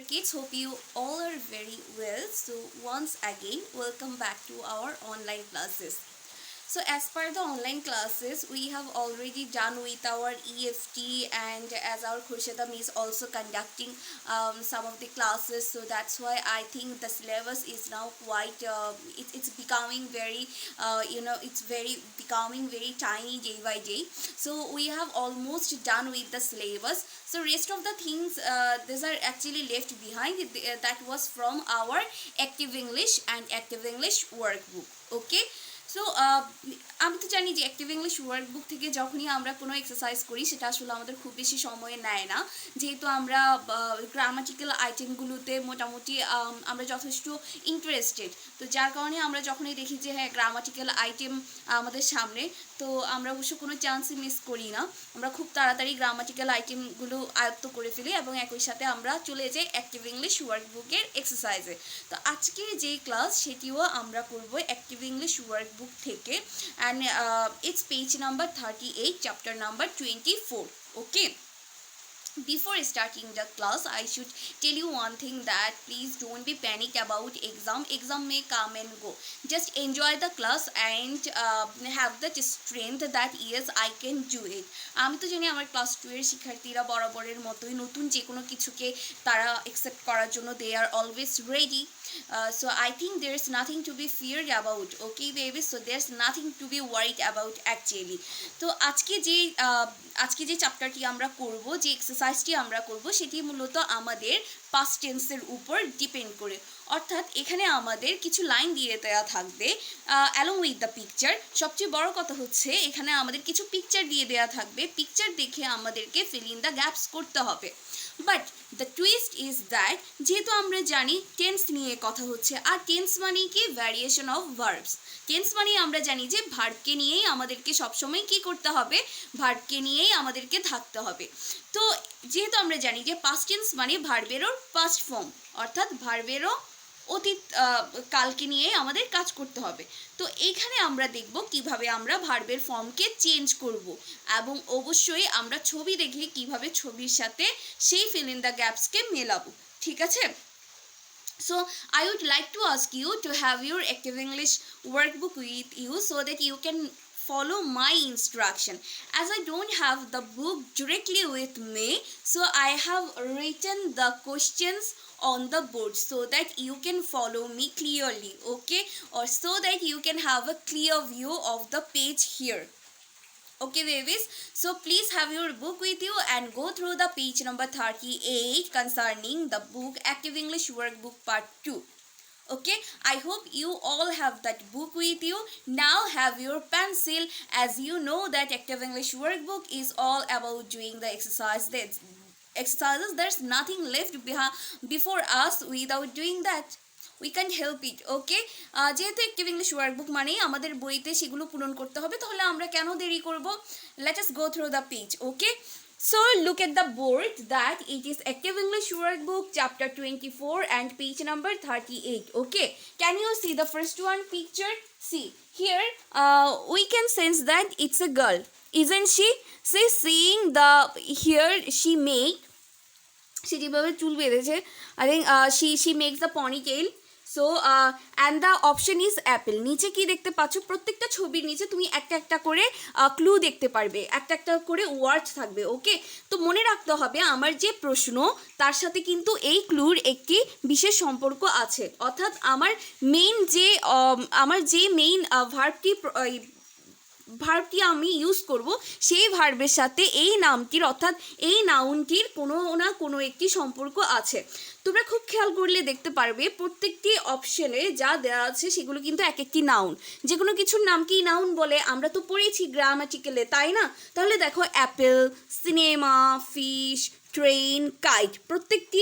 kids, hope you all are very well. So once again, welcome back to our online classes. So as per the online classes, we have already done with our EFT, and as our Khurshida is also conducting some of the classes, so that's why I think the syllabus is now quite it's becoming very it's very becoming very tiny day by day. So we have almost done with the syllabus. So rest of the things these are actually left behind. That was from our active English and active English workbook. Okay. So আমি তো জানি যে active English workbook থেকে যখনই আমরা কোনো exercise করি সেটা আসলে আমাদের খুব বেশি সময় নেয় না, যেহেতু আমরা গ্রামাটিক্যাল আইটেমগুলোতে মোটামুটি আমরা যথেষ্ট ইন্টারেস্টেড। তো যার কারণে আমরা যখনই দেখি যে হ্যাঁ গ্রামাটিক্যাল আইটেম আমাদের সামনে, তো আমরা অবশ্য কোনো চান্সই মিস করি না, আমরা খুব তাড়াতাড়ি গ্রামাটিক্যাল আইটেমগুলো আয়ত্ত করে ফেলি এবং একই সাথে আমরা চলে যাই অ্যাক্টিভ ইংলিশ ওয়ার্কবুকের এক্সারসাইজে। তো আজকে যেই ক্লাস সেটিও আমরা করব অ্যাক্টিভ ইংলিশ ওয়ার্কবুক থেকে, and it's page number 38, chapter number 24. Okay. Before starting the class, I should tell you one thing, that please don't be panic about exam may come and go. Just enjoy the class and have that strength that yes I can do it. আমি তো জানি আমার class 2 এর শিক্ষার্থীরা বরাবরের মতোই নতুন যে কোনো কিছুকে তারা অ্যাকসেপ্ট করার জন্য they are always ready. So I think there's nothing to be feared about. Okay baby, so there's nothing to be worried about actually. তো আজকে যে চ্যাপ্টারটি আমরা করব, যে এক্সারসাইজটি আমরা করব, সেটি মূলত আমাদের পাস্ট টেন্সের উপর ডিপেন্ড করে। অর্থাৎ এখানে আমাদের কিছু লাইন দিয়ে দেওয়া থাকবে অ্যালং উইথ দ্য পিকচার। সবচেয়ে বড় কথা হচ্ছে এখানে আমাদের কিছু পিকচার দিয়ে দেওয়া থাকবে, পিকচার দেখে আমাদেরকে ফিল ইন দ্য গ্যাপস করতে হবে। But the twist is that, যেহেতু আমরা জানি টেন্স নিয়ে কথা হচ্ছে, আর টেন্স মানে কি ভ্যারিয়েশন অফ ভার্বস। টেন্স মানে আমরা জানি যে ভার্বকে নিয়েই আমাদেরকে সবসময় কি করতে হবে, ভার্বকে নিয়েই আমাদেরকে থাকতে হবে। তো যেহেতু আমরা জানি যে পাস্ট টেন্স মানে ভার্বেরও পাস্ট ফর্ম, অর্থাৎ ভার্বেরও অতীত কালকে নিয়ে আমাদের কাজ করতে হবে। তো এইখানে আমরা দেখব কিভাবে আমরা ভার্বের ফর্মকে চেঞ্জ করব, এবং অবশ্যই আমরা ছবি দেখে কিভাবে ছবির সাথে সেই ফিল ইন দ্য গ্যাপসকে মেলাবো। ঠিক আছে? So I would like to ask you to have your active English workbook with you so that you can follow my instruction. As I don't have the book directly with me, so I have written the questions on the board so that you can follow me clearly, okay, or so that you can have a clear view of the page here. Okay babies, so please have your book with you and go through the page number 38 concerning the book Active English Workbook Part 2. Okay, I hope you all have that book with you. Now have your pencil, as you know that Active English Workbook is all about doing the exercises. There's nothing left before us without doing that. We can't help it. Okay, যেহেতু active English workbook মানেই আমাদের বইতে সেগুলো পূরণ করতে হবে, তাহলে আমরা কেন দেরি করব? Let us go through the page. Okay, so look at the board that it is Active English Workbook chapter 24 and page number 38. Okay, can you see the first one picture? See here, we can sense that it's a girl, isn't she? See, seeing the here she make, she যেভাবে চুল বেঁধেছে, I think she makes the ponytail. So and the option is Apple. নিচে কি দেখতে পাচ্ছ, প্রত্যেকটা ছবির নিচে তুমি একটা একটা করে ক্লু দেখতে পারবে, একটা একটা করে ওয়ার্ড থাকবে। ওকে, তো মনে রাখতে হবে আমার যে প্রশ্ন তার সাথে কিন্তু এই ক্লুর একটি বিশেষ সম্পর্ক আছে। অর্থাৎ আমার যে মেইন ভার্বটি আমি ইউজ করব, সেই ভার্বের সাথে এই নামটির অর্থাৎ এই নাউনটির কোনো না কোনো একটি সম্পর্ক আছে। তোমরা খুব খেয়াল করলে দেখতে পারবে প্রত্যেকটি অপশনে যা দেওয়া আছে সেগুলো কিন্তু এক একটি নাউন। যে কোনো কিছুর নামকেই নাউন বলে, আমরা তো পড়েছি গ্রামাটিক্যালে, তাই না? তাহলে দেখো Apple, cinema, fish, train, kite, প্রত্যেকটি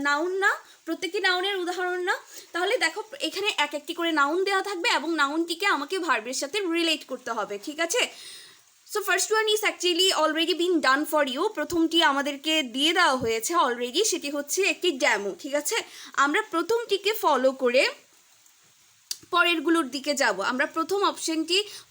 নাউন না, প্রত্যেকটি নাউনের উদাহরণ না? তাহলে দেখো এখানে এক একটি করে নাউন দেওয়া থাকবে এবং নাউনটিকে আমাকে ভার্বের সাথে রিলেট করতে হবে। ঠিক আছে? So first one is actually already been done for you. প্রথমটি আমাদেরকে দিয়ে দেওয়া হয়েছে অলরেডি, সেটি হচ্ছে একটি ড্যামো। ঠিক আছে, আমরা প্রথমটিকে ফলো করে পরেরগুলোর দিকে যাব। আমরা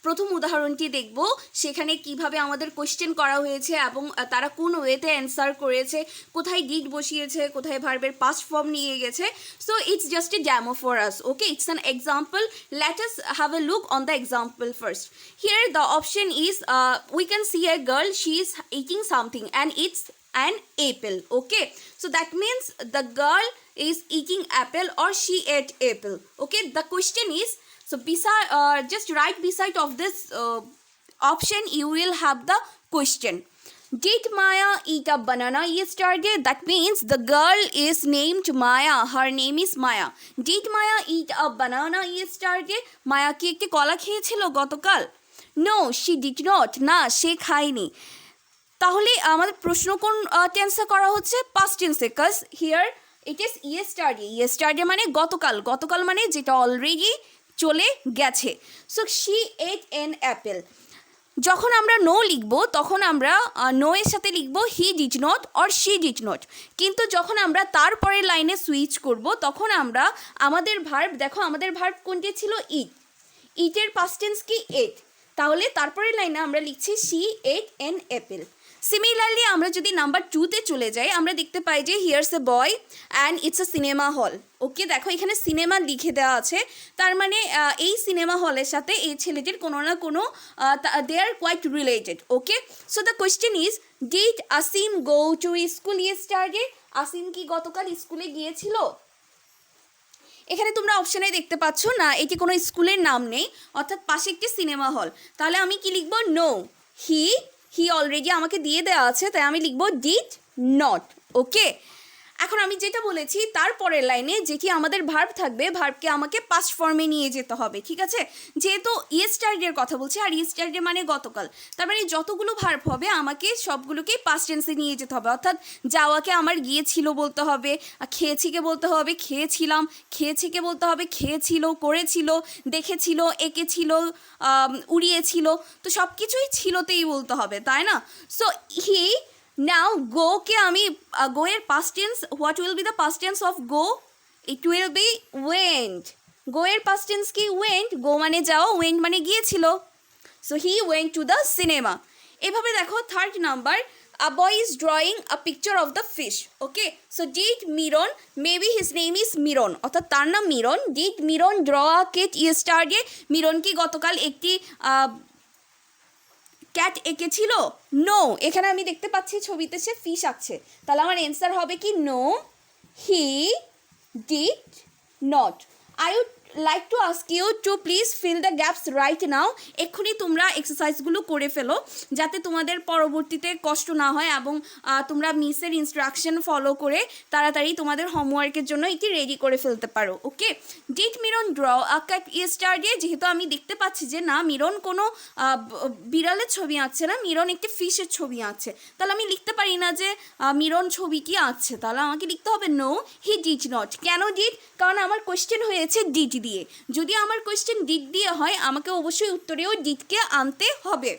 প্রথম উদাহরণটি দেখব, সেখানে কিভাবে আমাদের কোয়েশ্চেন করা হয়েছে এবং তারা কোন ওয়েতে অ্যান্সার করেছে, কোথায় ডিড বসিয়েছে, কোথায় ভার্বের পাস্ট ফর্ম নিয়ে গেছে। So it's just a demo for us, okay, it's an example. Let us have a look on the example first. Here the option is we can see a girl, she is eating something and it's an apple, okay. So that means the girl is eating apple or she ate apple, okay. The question is, so beside just right beside of this option you will have the question. Did Maya eat a banana yesterday? That means the girl is named Maya. Her name is Maya. Did Maya eat a banana yesterday? Maya কি একটি কলা খেয়েছিল গতকাল? No, she did not. না, সে খায়নি. তাহলে আমাদের প্রশ্ন কোন টেন্সে করা হচ্ছে? পাস্ট টেন্সে, because here it is yesterday. Yesterday মানে গতকাল, গতকাল মানে যেটা অলরেডি চলে গেছে. So she ate an apple. যখন আমরা নো লিখব তখন আমরা নো এর সাথে লিখব হি did not or she did not, কিন্তু যখন আমরা তারপরের লাইনে সুইচ করব তখন আমরা আমাদের ভার্ব, দেখো আমাদের ভার্ব কোনটি ছিল? ইট. ইটের পাস্ট টেন্স কি? এট. তাহলে তারপরের লাইনে আমরা লিখছি she ate an Apple. Similarly আমরা যদি নাম্বার 2তে চলে যাই, আমরা দেখতে পাই যে here's a boy and it's a cinema hall, okay. দেখো এখানে সিনেমা লিখে দেওয়া আছে, তার মানে এই সিনেমা হলের সাথে এই ছেলেটির কোনো না কোনো they are quite related, okay. So the question is, did Asim go to school yesterday? Asim কি গতকাল স্কুলে গিয়েছিল? এখানে তোমরা অপশানে দেখতে পাচ্ছ না, এটি কোনো স্কুলের নাম নেই, অর্থাৎ পাশে একটি সিনেমা হল. তাহলে আমি কি লিখব? নো. হি অলরেডি আমাকে দিয়ে দেওয়া আছে, তাই আমি লিখব ডিড নট, ওকে. এখন আমি যেটা বলেছি তারপরের লাইনে যেটি আমাদের ভার্ব থাকবে, ভার্বকে আমাকে পাস্ট ফর্মে নিয়ে যেতে হবে, ঠিক আছে. যেহেতু ইয়েস্টারডের কথা বলছি, আর ইয়েস্টারডে মানে গতকাল, তার মানে যতগুলো ভার্ব হবে আমাকে সবগুলোকেই পাস্ট টেন্সে নিয়ে যেতে হবে. অর্থাৎ যাওয়াকে আমার গিয়েছিল বলতে হবে, খেয়েছিকে বলতে হবে খেয়েছিলাম, খেয়েছিকে বলতে হবে খেয়েছিল, করেছিল, দেখেছিল, এঁকেছিল, উড়িয়েছিল, তো সব কিছুই ছিলতেই বলতে হবে, তাই না. সো হি, নাও গো কে আমি গো এর past tense, what will be the past tense of go? It will be went. Go এর পাস্ট টেন্স কি? ওয়েন্ট. গো মানে যাও, ওয়েন্ট মানে গিয়েছিল. So he went to the cinema. এভাবে দেখো third number, a boy is drawing a picture of the fish, okay. So did Miron, maybe his name is Miron, অর্থাৎ তার নাম Miran. did Miron draw a cat yesterday? Miran কি গতকাল একটি cat এঁকেছিল? No. এখানে আমি দেখতে পাচ্ছি ছবিতে সে ফিশ আঁকছে, তাহলে আমার অ্যান্সার হবে কি? No, he did not. I would like to ask you to please fill the gaps right now. এক্ষুনি তোমরা এক্সারসাইজগুলো করে ফেলো যাতে তোমাদের পরবর্তীতে কষ্ট না হয় এবং তোমরা মিসের ইনস্ট্রাকশন ফলো করে তাড়াতাড়ি তোমাদের হোমওয়ার্কের জন্য এটি রেডি করে ফেলতে পারো, okay. Did Miron draw a cat yesterday? যেহেতু আমি দেখতে পাচ্ছি যে না, মিরন কোনো বিড়ালের ছবি আঁকছে না, মিরন একটি ফিশের ছবি আঁকছে, তাহলে আমি লিখতে পারি না যে মিরন ছবিটি আঁকছে, তাহলে আমাকে লিখতে হবে নো, হি ডিড নট. কেন ডিড? কারণ আমার কোয়েশ্চেন হয়েছে ডিড দিয়ে. যদি আমার কোয়েশ্চেন ডিড দিয়ে হয় আমাকে অবশ্যই উত্তরেও ডিডকে আনতে হবে.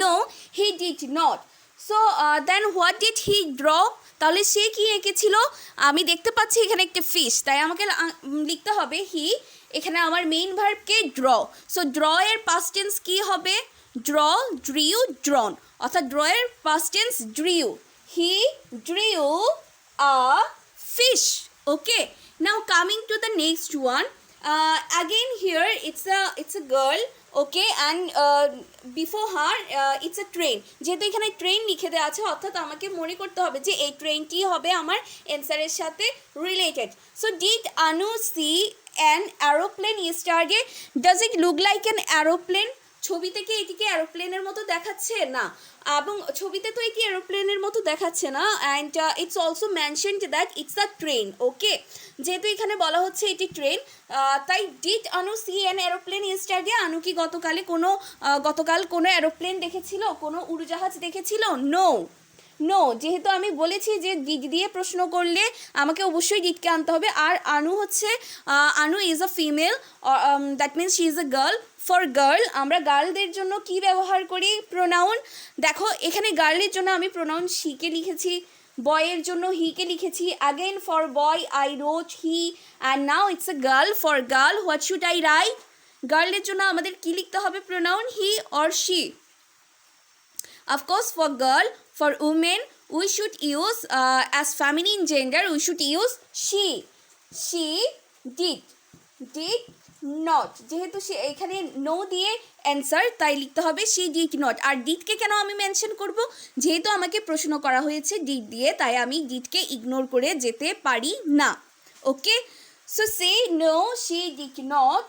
No, he did not. So then what did he draw? তাহলে সে কি এঁকেছিল? আমি দেখতে পাচ্ছি এখানে একটা ফিশ, তাই আমাকে লিখতে হবে হি. এখানে আমার মেইন ভার্বকে ড্র. সো ড্র এর পাস্ট টেন্স কি হবে? ড্র, ড্রিউ, ড্রন, অর্থাৎ ড্র এর past tense drew. He drew a fish, okay. Now coming to the next one, again here it's a girl, okay, and before her it's a train. যেহেতু এখানে train লিখে দেওয়া আছে অর্থাৎ আমাকে মনে করতে হবে যে এই ট্রেনটি হবে আমার অ্যান্সারের সাথে related. So did Anu see an aeroplane yesterday? Does it look like an aeroplane? ছবিতে কি এটিকে অ্যারোপ্লেনের মতো দেখাচ্ছে? না, এবং ছবিতে তো এটি এরোপ্লেনের মতো দেখাচ্ছে না. And it's also mentioned that it's a train, okay. যেহেতু এখানে বলা হচ্ছে এটি ট্রেন, তাই did Anu see an aeroplane yesterday? আনু কি গতকাল কোনো এরোপ্লেন দেখেছিল, কোনো উড়োজাহাজ দেখেছিল? নো. নো, যেহেতু আমি বলেছি যে ডিড দিয়ে প্রশ্ন করলে আমাকে অবশ্যই ডিডকে আনতে হবে. আর আনু is a female, that means she is a girl. For girl আমরা গার্লদের জন্য কি ব্যবহার করি? প্রোনাউন. দেখো এখানে গার্লের জন্য আমি প্রোনাউন শিকে লিখেছি, বয়ের জন্য হি কে লিখেছি, again for boy I wrote he, and now it's a girl, for girl what should I write, গার্লের জন্য আমাদের কি লিখতে হবে, pronoun he or she. Of course for girl, for women we should use as feminine gender we should use she did not, যেহেতু সে এখানে no দিয়ে answer, তাই লিখতে হবে she did not। আর ডিডকে কেন আমি মেনশন করব, যেহেতু আমাকে প্রশ্ন করা হয়েছে ডিড দিয়ে, তাই আমি ডিডকে ইগনোর করে যেতে পারি না। Okay, so say no she did not,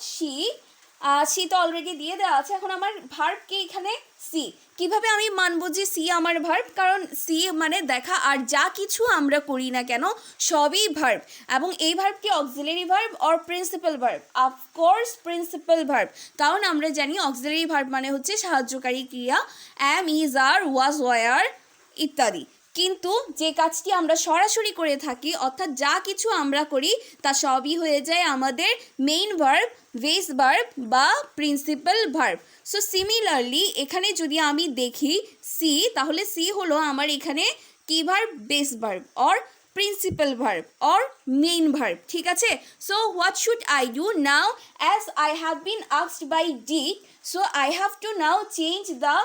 she তো অলরেডি দিয়ে দেওয়া আছে। এখন আমার ভার্ব কি এখানে সি, কিভাবে আমি মানবো যে সি আমার ভার্ব, কারণ সি মানে দেখা, আর যা কিছু আমরা করি না কেন সবই ভার্ব। এবং এই ভার্ব কি auxiliary verb or principal verb, of course principal verb, কারণ আমরা জানি অক্সিলারি ভার্ব মানে হচ্ছে সাহায্যকারী ক্রিয়া, অ্যাম, ইজ, আর, ওয়াজ, ওয়ার ইত্যাদি। কিন্তু যে কাজটি আমরা সরাসরি করে থাকি, অর্থাৎ যা কিছু আমরা করি তা সবই হয়ে যায় আমাদের মেইন ভার্ব, বেস ভার্ব বা প্রিন্সিপাল ভার্ব। সো সিমিলারলি এখানে যদি আমি দেখি সি, তাহলে সি হলো আমার এখানে কি verb, base verb or principal verb or main verb, ঠিক আছে। So what should I do now, as I have been asked by did, so I have to now change the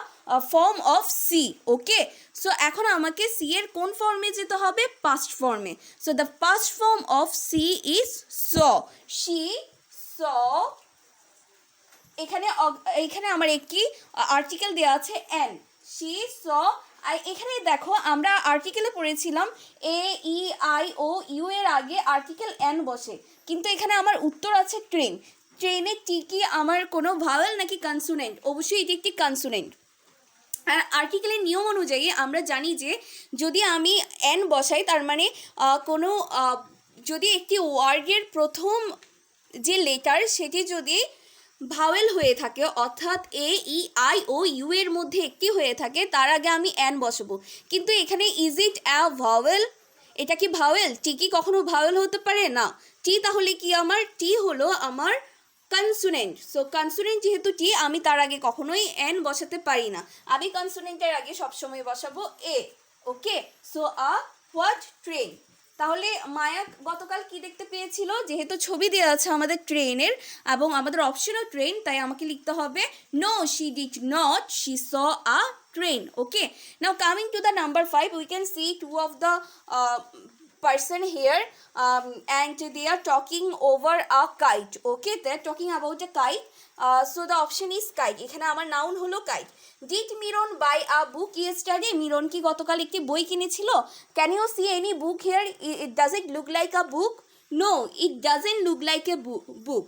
form of see. Okay, so এখন আমাকে C এর কোন ফর্মে যেতে হবে, past ফর্মে। So the past form of see is saw, she saw. এখানে আমার একটি আর্টিকেল দেওয়া আছে এন, শি স। এখানে দেখো আমরা আর্টিকেলে পড়েছিলাম এ ই আই ও ইউ এর আগে আর্টিকেল এন বসে, কিন্তু এখানে আমার উত্তর আছে ট্রেন। ট্রেনের টি কি আমার কোনো ভাওয়েল নাকি কনসোনেন্ট? অবশ্যই এটি একটি কনসোনেন্ট। আর আর্টিকেলের নিয়ম অনুযায়ী আমরা জানি যে যদি আমি এন বসাই, তার মানে কোনো যদি একটি ওয়ার্ডের প্রথম যে লেটার সেটি যদি ভাওয়েল হয়ে থাকে, অর্থাৎ এ ই আই ও ইউ এর মধ্যে একটি হয়ে থাকে, তার আগে আমি এন বসাবো। কিন্তু এখানে ইজ ইট অ্যা ভাওয়েল, এটা কি ভাওয়েল? টি কি কখনো ভাওয়েল হতে পারে না? টি তাহলে কি আমার, টি হলো আমার কনসোনেন্ট। সো কনসোনেন্ট যেহেতু টি, আমি তার আগে কখনোই এন বসাতে পারি না, আমি কনসোনেন্টের আগে সবসময় বসাবো এ। ওকে, সো আ হোয়াট ট্রেন। তাহলে মায়া গতকাল কি দেখতে পেয়েছিল, যেহেতু ছবি দেওয়া আছে আমাদের ট্রেনের এবং আমাদের অপশনও ট্রেন, তাই আমাকে লিখতে হবে no she did not, she saw a train. Okay, now coming to the number 5, we can see two of the person here and they are talking over a kite. Okay, they are talking about a kite. So the option is kite. এখানে আমার noun হলো kite. Did Miron buy a book yesterday? Miran কি গতকাল একটি বই কিনেছিল? Can you see any book here? Does it look like a book? No, it doesn't look like a book.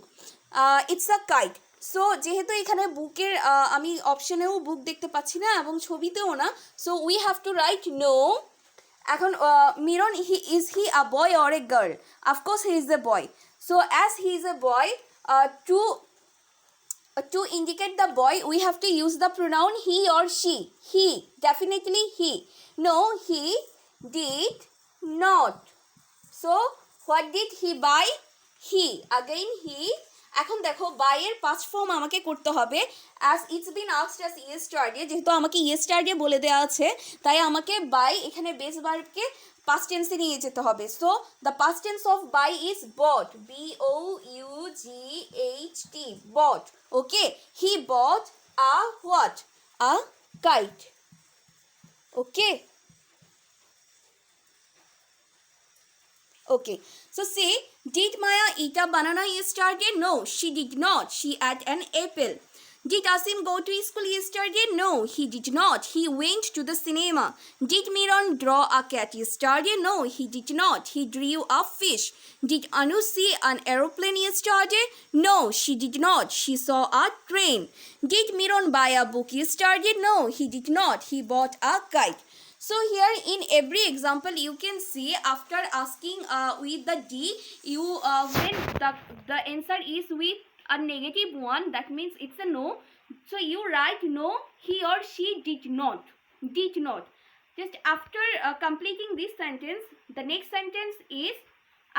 It's a kite. So যেহেতু এখানে বুকের আমি অপশনেও বুক দেখতে পাচ্ছি না এবং ছবিতেও না, so we have to write no. এখন Miron, is he a boy or a girl? Of course he is a boy. So as he is a boy, to indicate the boy we have to use the pronoun he or she. He, definitely he. No, he did not. So what did he buy? He, again he। এখন দেখো বাইয়ের past form আমাকে করতে হবে as it's been asked as yesterday, যেহেতু আমাকে yesterday বলে দেওয়া আছে, তাই আমাকে বাই এখানে বেস ভার্বকে পাস্ট টেন্সে নিয়ে যেতে হবে। So the past tense of buy is bought, BOUGHT, bought. Okay, he bought a what, a kite. Okay, okay, so say, did Maya eat a banana yesterday? No, she did not. She ate an apple. Did Asim go to school yesterday? No, he did not. He went to the cinema. Did Miran draw a cat yesterday? No, he did not. He drew a fish. Did Anu see an aeroplane yesterday? No, she did not. She saw a train. Did Miran buy a book yesterday? No, he did not. He bought a kite. So here in every example you can see after asking with the D, you when the answer is with a negative one, that means it's a no. So you write no, he or she did not, did not. Just after completing this sentence, the next sentence is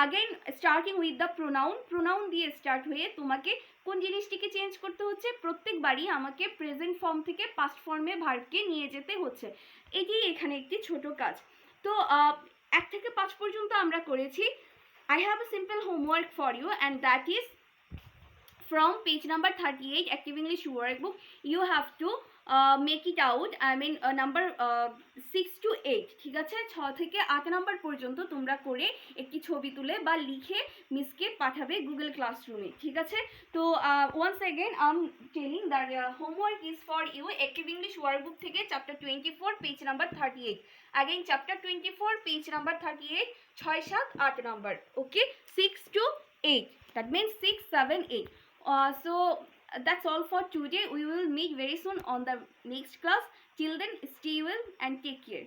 again starting with the pronoun দিয়ে start হয়ে তোমাকে কোন জিনিসটিকে change করতে হচ্ছে, প্রত্যেকবারই আমাকে present form থেকে পাস্ট ফর্মে ভার্বকে নিয়ে যেতে হচ্ছে। এটি এখানে একটি ছোট কাজ। তো 1 থেকে 5 পর্যন্ত আমরা করেছি। I have a simple homework for you, and that is from page number 38 active English workbook. You have to make it out, I mean number 6 to 8, ঠিক আছে, 6 থেকে 8 নাম্বার পর্যন্ত তোমরা করে একটি ছবি তুলে বা লিখে মিসকে পাঠাবে গুগল ক্লাসরুমে, ঠিক আছে। তো once again I'm telling that homework is for you active English workbook থেকে chapter 24 page number 38, again chapter 24 page number 38, 6 7 8 number, okay, 6 to 8, that means 6 7 8. So that's all for today. We will meet very soon on the next class. Till then, stay well and take care.